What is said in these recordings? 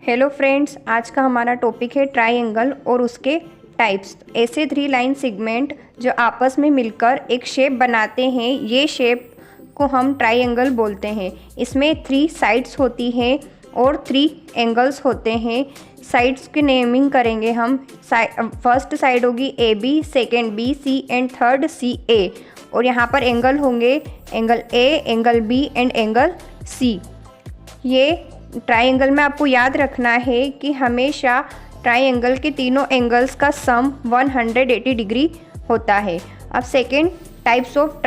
Hello friends, आज का हमारा टॉपिक है ट्राइंगल और उसके टाइप्स। ऐसे 3 लाइन सेगमेंट जो आपस में मिलकर एक शेप बनाते हैं, ये शेप को हम ट्राइंगल बोलते हैं। इसमें 3 साइड्स होती हैं और 3 एंगल्स होते हैं। साइड्स की नेमिंग करेंगे हम। फर्स्ट साइड होगी AB, second BC and third CA। और यहाँ पर एंगल होंगे angle A, angle B and angle C। ये ट्राइंगल में आपको याद रखना है कि हमेशा ट्राइंगल के तीनों एंगल्स का सम 180 डिग्री होता है। अब second, types of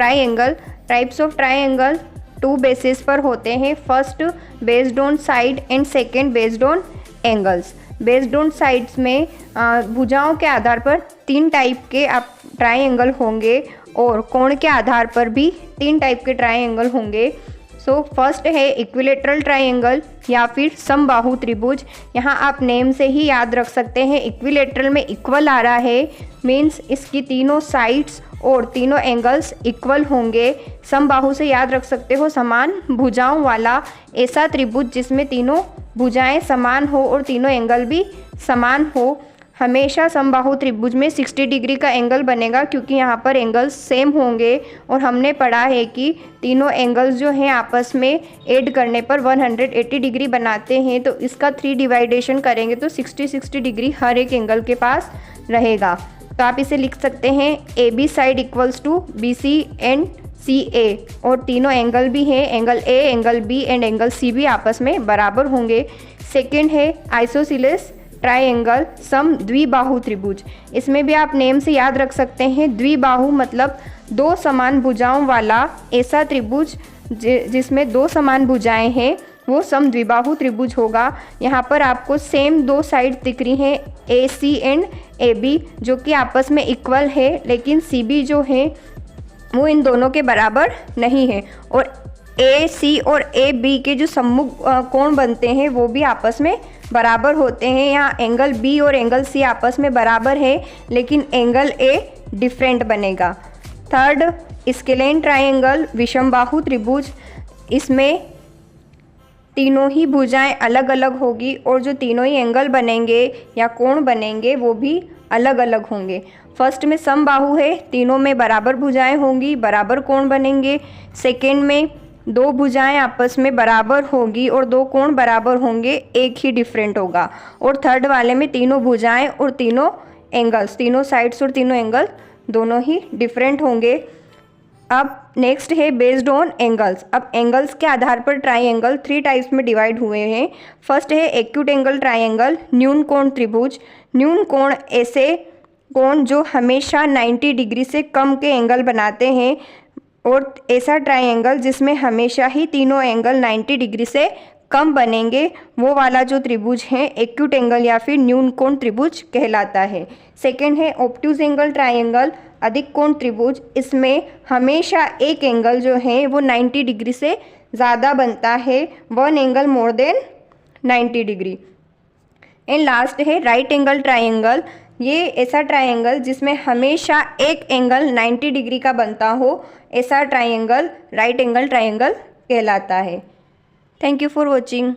triangle 2 basis पर होते हैं। First based on side and second based on angles. Based on sides में भुजाओं के आधार पर 3 टाइप के आप ट्राइंगल होंगे और कोण के आधार पर भी 3 टाइप के ट्राइंगल होंगे। सो फर्स्ट है इक्विलेटरल ट्राइंगल या फिर समबाहु त्रिभुज। यहाँ आप नेम से ही याद रख सकते हैं। इक्विलेटरल में इक्वल आ रहा है, मीन्स इसकी तीनों साइड्स और तीनों एंगल्स इक्वल होंगे। समबाहु से याद रख सकते हो समान भुजाओं वाला ऐसा त्रिभुज जिसमें तीनों भुजाएं समान हो और तीनों एंगल भी समान हो। हमेशा समबाहु त्रिभुज में 60 डिग्री का एंगल बनेगा क्योंकि यहाँ पर एंगल्स सेम होंगे। और हमने पढ़ा है कि तीनों एंगल्स जो हैं आपस में ऐड करने पर 180 डिग्री बनाते हैं। तो इसका 3 डिवाइडेशन करेंगे तो 60 डिग्री हर एक एंगल के पास रहेगा। तो आप इसे लिख सकते हैं AB side equals to BC and CA। और तीनों एंगल भी हैं, angle A, angle B and angle C भी आपस में बराबर होंगे। सेकेंड है आइसोसेलेस ट्राइंगल सम द्विबाहु त्रिभुज। इसमें भी आप नेम से याद रख सकते हैं। द्विबाहु मतलब 2 समान भुजाओं वाला ऐसा त्रिभुज जिसमें 2 समान भुजाएं हैं, वो सम द्विबाहु त्रिभुज होगा। यहाँ पर आपको सेम 2 साइड दिख रही हैं AC एंड AB जो कि आपस में इक्वल है, लेकिन CB जो है वो इन दोनों के बराबर नहीं है। और AC और AB के जो सम्मुख कोण बनते हैं वो भी आपस में बराबर होते हैं। यहाँ एंगल B और एंगल C आपस में बराबर है, लेकिन एंगल A डिफरेंट बनेगा। थर्ड, स्केलेन ट्राइंगल विषमबाहु त्रिभुज। इसमें तीनों ही भुजाएं अलग अलग होगी और जो तीनों ही एंगल बनेंगे या कोण बनेंगे वो भी अलग अलग होंगे। फर्स्ट में समबाहु है, तीनों में बराबर भुजाएं होंगी, बराबर कोण बनेंगे। सेकेंड में 2 भुजाएं आपस में बराबर होगी और 2 कोण बराबर होंगे, एक ही डिफरेंट होगा। और थर्ड वाले में तीनों भुजाएं और तीनों एंगल्स, तीनों साइड्स और तीनों एंगल दोनों ही डिफरेंट होंगे। अब नेक्स्ट है बेस्ड ऑन एंगल्स। अब एंगल्स के आधार पर ट्राइंगल 3 टाइप्स में डिवाइड हुए हैं। फर्स्ट है एक्यूट एंगल ट्राइंगल, न्यून कोण त्रिभुज। न्यून कोण ऐसे कोण जो हमेशा 90 डिग्री से कम के एंगल बनाते हैं, और ऐसा ट्राइंगल जिसमें हमेशा ही तीनों एंगल 90 डिग्री से कम बनेंगे, वो वाला जो त्रिभुज है एक्यूट एंगल या फिर न्यून कोण त्रिभुज कहलाता है। सेकेंड है ऑब्ट्यूज एंगल ट्राइंगल, अधिक कोण त्रिभुज। इसमें हमेशा एक एंगल जो है वो 90 डिग्री से ज़्यादा बनता है, 1 angle more than 90 degree. And last है राइट एंगल ट्राइंगल। ये ऐसा ट्राइंगल जिसमें हमेशा एक एंगल 90 डिग्री का बनता हो, ऐसा ट्राइंगल राइट एंगल ट्राइंगल कहलाता है। Thank you for watching.